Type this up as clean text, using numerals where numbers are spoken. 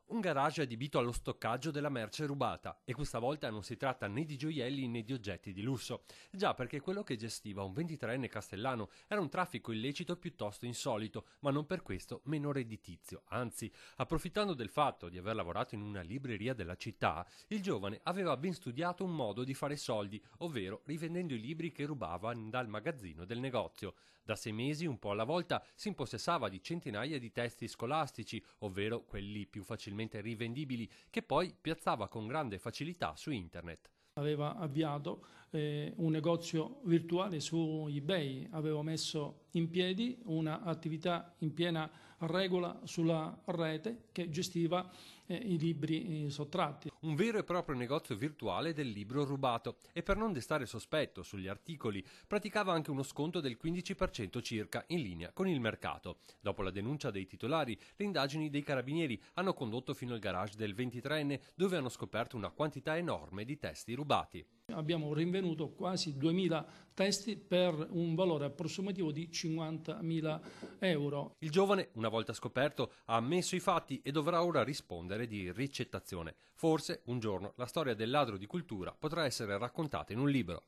Un garage adibito allo stoccaggio della merce rubata, e questa volta non si tratta né di gioielli né di oggetti di lusso. Già, perché quello che gestiva un 23enne castellano era un traffico illecito piuttosto insolito, ma non per questo meno redditizio. Anzi, approfittando del fatto di aver lavorato in una libreria della città, il giovane aveva ben studiato un modo di fare soldi, ovvero rivendendo i libri che rubava dal magazzino del negozio. Da 6 mesi, un po' alla volta, si impossessava di centinaia di testi scolastici, ovvero quelli più facilmente rivendibili, che poi piazzava con grande facilità su internet. Aveva avviato un negozio virtuale su eBay, aveva messo in piedi un'attività in piena regola sulla rete che gestiva i libri sottratti. Un vero e proprio negozio virtuale del libro rubato, e per non destare sospetto sugli articoli praticava anche uno sconto del 15% circa, in linea con il mercato. Dopo la denuncia dei titolari, le indagini dei carabinieri hanno condotto fino al garage del 23enne, dove hanno scoperto una quantità enorme di testi rubati. Abbiamo rinvenuto quasi 2000 testi per un valore approssimativo di 50.000 euro. Il giovane, una volta scoperto, ha ammesso i fatti e dovrà ora rispondere di ricettazione. Forse, un giorno, la storia del ladro di cultura potrà essere raccontata in un libro.